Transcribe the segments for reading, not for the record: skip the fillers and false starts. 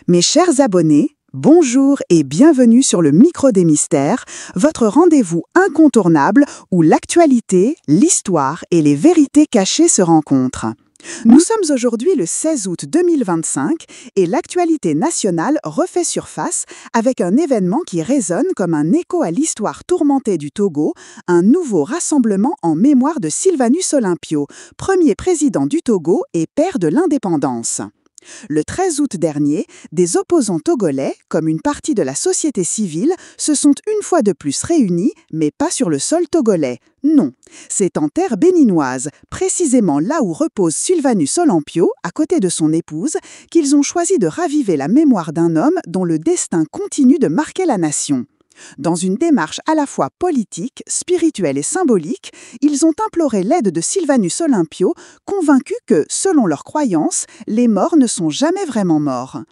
Mes chers abonnés, bonjour et bienvenue sur le Micro des Mystères, votre rendez-vous incontournable où l'actualité, l'histoire et les vérités cachées se rencontrent. Nous sommes aujourd'hui le 16 août 2025 et l'actualité nationale refait surface avec un événement qui résonne comme un écho à l'histoire tourmentée du Togo, un nouveau rassemblement en mémoire de Sylvanus Olympio, premier président du Togo et père de l'indépendance. Le 13 août dernier, des opposants togolais, comme une partie de la société civile, se sont une fois de plus réunis, mais pas sur le sol togolais. Non, c'est en terre béninoise, précisément là où repose Sylvanus Olympio, à côté de son épouse, qu'ils ont choisi de raviver la mémoire d'un homme dont le destin continue de marquer la nation. Dans une démarche à la fois politique, spirituelle et symbolique, ils ont imploré l'aide de Sylvanus Olympio, convaincus que, selon leurs croyances, les morts ne sont jamais vraiment morts.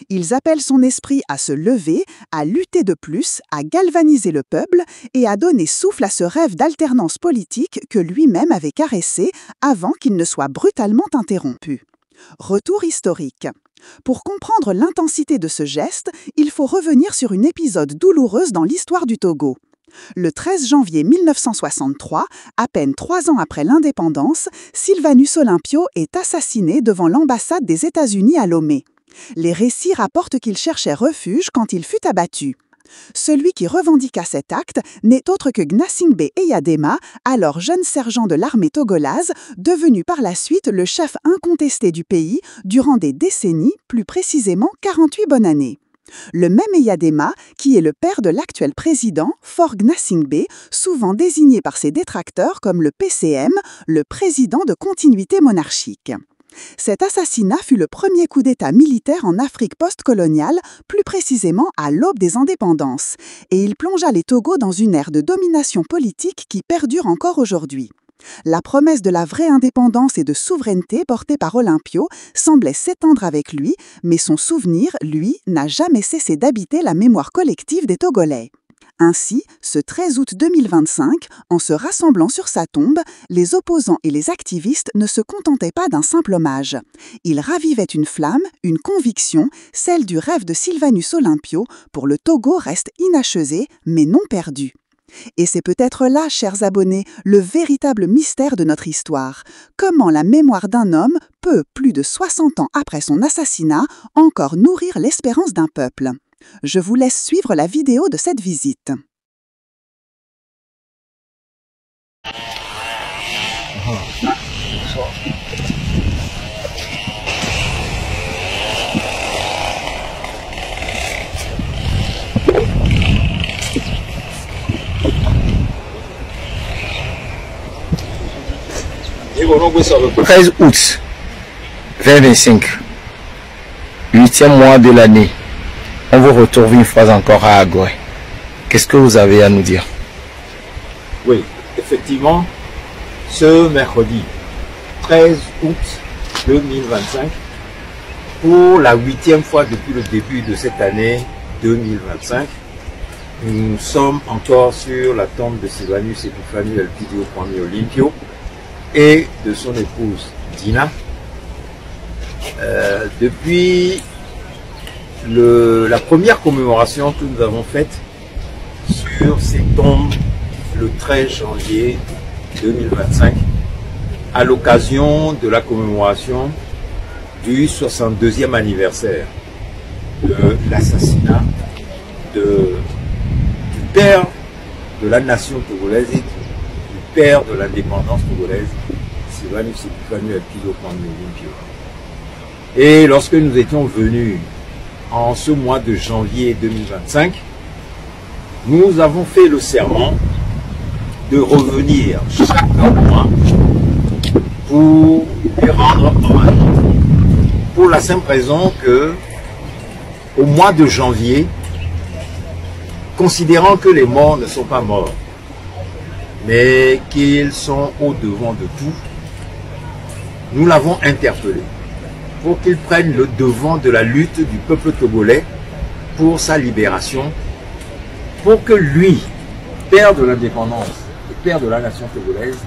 Ils appellent son esprit à se lever, à lutter de plus, à galvaniser le peuple et à donner souffle à ce rêve d'alternance politique que lui-même avait caressé avant qu'il ne soit brutalement interrompu. Retour historique. Pour comprendre l'intensité de ce geste, il faut revenir sur une épisode douloureuse dans l'histoire du Togo. Le 13 janvier 1963, à peine 3 ans après l'indépendance, Sylvanus Olympio est assassiné devant l'ambassade des États-Unis à Lomé. Les récits rapportent qu'il cherchait refuge quand il fut abattu. Celui qui revendiqua cet acte n'est autre que Gnassingbé Eyadema, alors jeune sergent de l'armée togolaise, devenu par la suite le chef incontesté du pays durant des décennies, plus précisément 48 bonnes années. Le même Eyadema, qui est le père de l'actuel président, Faure Gnassingbé, souvent désigné par ses détracteurs comme le PCM, le président de continuité monarchique. Cet assassinat fut le premier coup d'État militaire en Afrique post-coloniale, plus précisément à l'aube des indépendances, et il plongea les Togos dans une ère de domination politique qui perdure encore aujourd'hui. La promesse de la vraie indépendance et de souveraineté portée par Olympio semblait s'étendre avec lui, mais son souvenir, lui, n'a jamais cessé d'habiter la mémoire collective des Togolais. Ainsi, ce 13 août 2025, en se rassemblant sur sa tombe, les opposants et les activistes ne se contentaient pas d'un simple hommage. Ils ravivaient une flamme, une conviction, celle du rêve de Sylvanus Olympio, pour le Togo reste inachevé, mais non perdu. Et c'est peut-être là, chers abonnés, le véritable mystère de notre histoire. Comment la mémoire d'un homme peut, plus de 60 ans après son assassinat, encore nourrir l'espérance d'un peuple. Je vous laisse suivre la vidéo de cette visite. Le 13 août 2025, 8e mois de l'année. On vous retrouve une fois encore à Agoué. Qu'est-ce que vous avez à nous dire? Oui, effectivement, ce mercredi 13 août 2025, pour la 8e fois depuis le début de cette année 2025, nous sommes encore sur la tombe de Sylvanus Epiphanius Elpidio Kwame Olympio et de son épouse Dina. Depuis la première commémoration que nous avons faite sur ces tombes le 13 janvier 2025 à l'occasion de la commémoration du 62e anniversaire de l'assassinat du père de la nation togolaise et du père de l'indépendance togolaise, Sylvanus Epiphanius Elpidio Kwame Olympio. Et lorsque nous étions venus en ce mois de janvier 2025, nous avons fait le serment de revenir chaque mois pour lui rendre hommage. Pour la simple raison que, au mois de janvier, considérant que les morts ne sont pas morts, mais qu'ils sont au-devant de tout, nous l'avons interpellé pour qu'il prenne le devant de la lutte du peuple togolais pour sa libération, pour que lui, père de l'indépendance et père de la nation togolaise,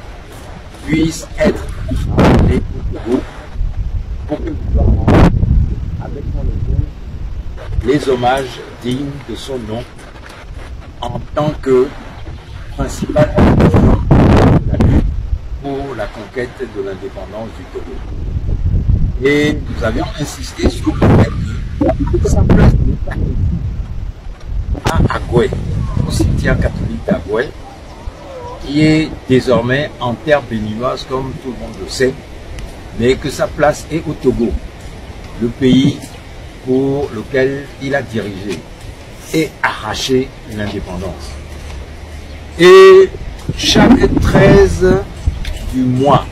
puisse être appelé au Togo, pour que nous soyons avec son épouse les hommages dignes de son nom en tant que principal acteur de la lutte pour la conquête de l'indépendance du Togo. Et nous avions insisté sur le fait que sa place à Agoué, au cimetière catholique d'Agoué, qui est désormais en terre béninoise comme tout le monde le sait, mais que sa place est au Togo, le pays pour lequel il a dirigé et arraché l'indépendance. Et chaque 13 du mois,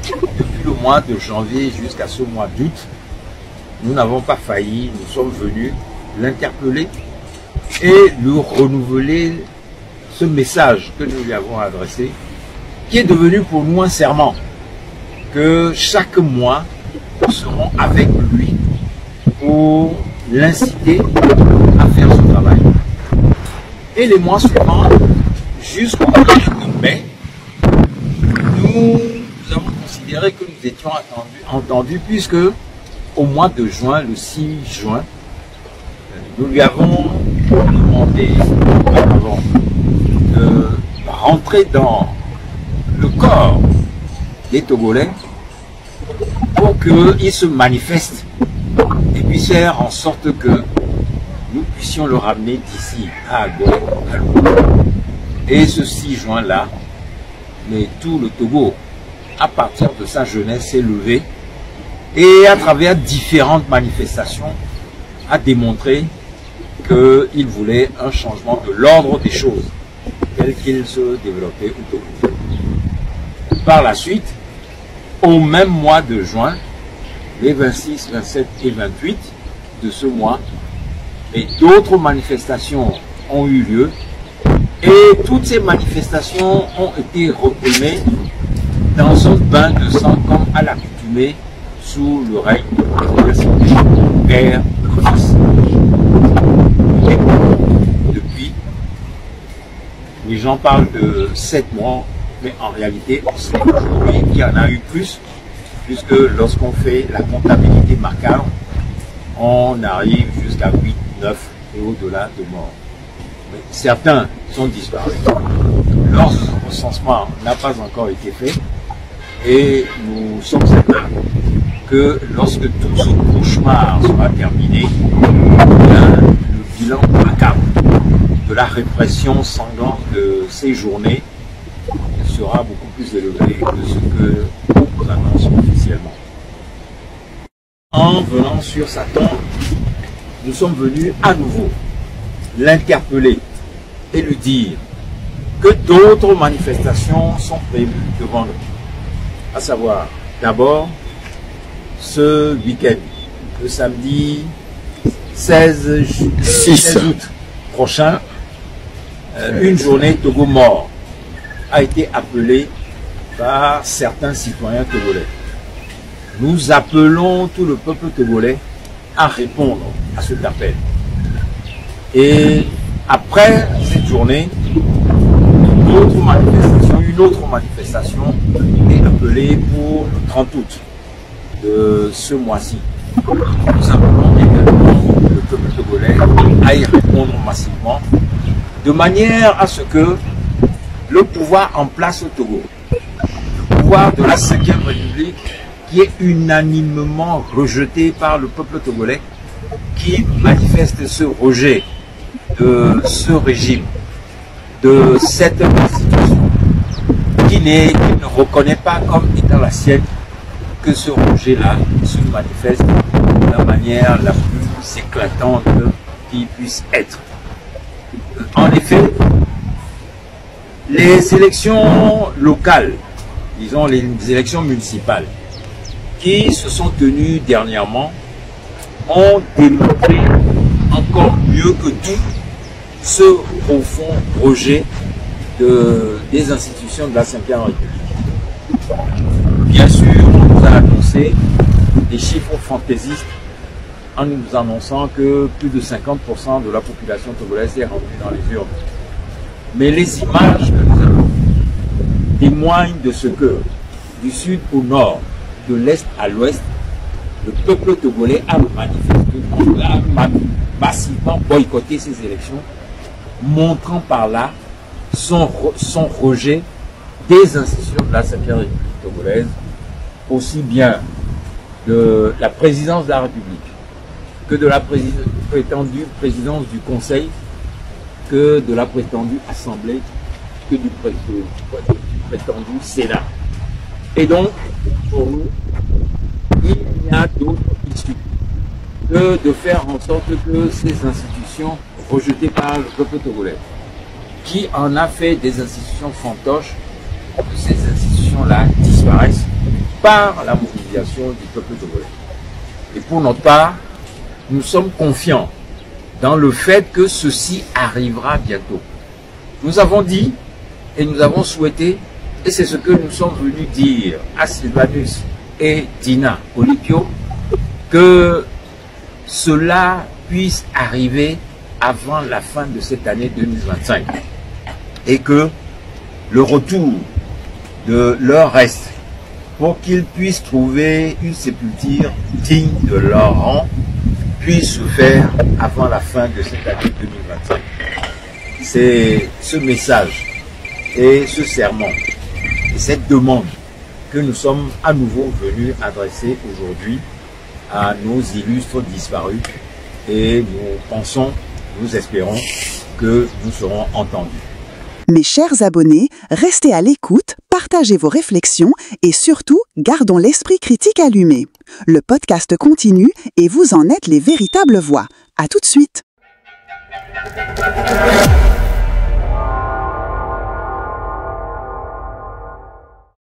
depuis le mois de janvier jusqu'à ce mois d'août, nous n'avons pas failli, nous sommes venus l'interpeller et lui renouveler ce message que nous lui avons adressé, qui est devenu pour nous un serment, que chaque mois, nous serons avec lui pour l'inciter à faire ce travail. Et les mois suivants, jusqu'au mois de mai, nous avons considéré que nous étions entendus puisque au mois de juin, le 6 juin, nous lui avons demandé de rentrer dans le corps des Togolais pour qu'ils se manifestent et puissent faire en sorte que nous puissions le ramener d'ici à Agoué. Et ce 6 juin-là, mais tout le Togo, à partir de sa jeunesse, s'est levé et à travers différentes manifestations, a démontré qu'il voulait un changement de l'ordre des choses, tel qu'il se développait au Togo. Par la suite, au même mois de juin, les 26, 27 et 28 de ce mois, et d'autres manifestations ont eu lieu, et toutes ces manifestations ont été reprimées dans un bain de sang comme à l'accoutumée sous le règne de père et fils. Depuis, les gens parlent de 7 mois, mais en réalité, on sait aujourd'hui qu'il y en a eu plus, puisque lorsqu'on fait la comptabilité macabre, on arrive jusqu'à 8, 9 et au-delà de morts. Mais certains sont disparus. Leur recensement n'a pas encore été fait et nous sommes certains que lorsque tout ce cauchemar sera terminé, le bilan macabre de la répression sanglante de ces journées sera beaucoup plus élevé que ce que nous annonçons officiellement. En venant sur sa tombe, nous sommes venus à nouveau l'interpeller et lui dire que d'autres manifestations sont prévues devant nous. À savoir, d'abord, ce week-end, le samedi 16 août prochain, une journée Togo mort a été appelée par certains citoyens togolais. Nous appelons tout le peuple togolais à répondre à cet appel. Et après cette journée, une autre manifestation est appelée pour le 30 août de ce mois-ci. Nous appelons également le peuple togolais à y répondre massivement, de manière à ce que le pouvoir en place au Togo, le pouvoir de la 5e République, qui est unanimement rejeté par le peuple togolais, qui manifeste ce rejet de ce régime, de cette constitution, qui ne reconnaît pas comme étant la sienne, que ce rejet-là se manifeste de la manière la plus éclatante qui puisse être. En effet, les élections locales, disons les élections municipales, qui se sont tenues dernièrement, ont démontré encore mieux que tout ce profond rejet des institutions de la 5e République. Bien sûr, on nous a annoncé des chiffres fantaisistes en nous annonçant que plus de 50% de la population togolaise est rentrée dans les urnes. Mais les images que nous avons témoignent de ce que, du sud au nord, de l'est à l'ouest, le peuple togolais a manifesté, a massivement boycotté ces élections, montrant par là son rejet des institutions de la Cinquième République togolaise, aussi bien de la présidence de la République que de la prétendue présidence du Conseil, que de la prétendue Assemblée, que du prétendu Sénat. Et donc, pour nous, il n'y a d'autre issue que de faire en sorte que ces institutions rejetées par le peuple togolais, qui en a fait des institutions fantoches, que ces institutions-là disparaissent par la mobilisation du peuple togolais. Et pour notre part, nous sommes confiants dans le fait que ceci arrivera bientôt. Nous avons dit et nous avons souhaité, et c'est ce que nous sommes venus dire à Sylvanus et Dina Olipio, que cela puisse arriver avant la fin de cette année 2025 et que le retour de leur reste pour qu'ils puissent trouver une sépulture digne de leur rang puisse se faire avant la fin de cette année 2025. C'est ce message et ce serment et cette demande que nous sommes à nouveau venus adresser aujourd'hui à nos illustres disparus et nous pensons, nous espérons que nous serons entendus. Mes chers abonnés, restez à l'écoute, partagez vos réflexions et surtout, gardons l'esprit critique allumé. Le podcast continue et vous en êtes les véritables voix. À tout de suite.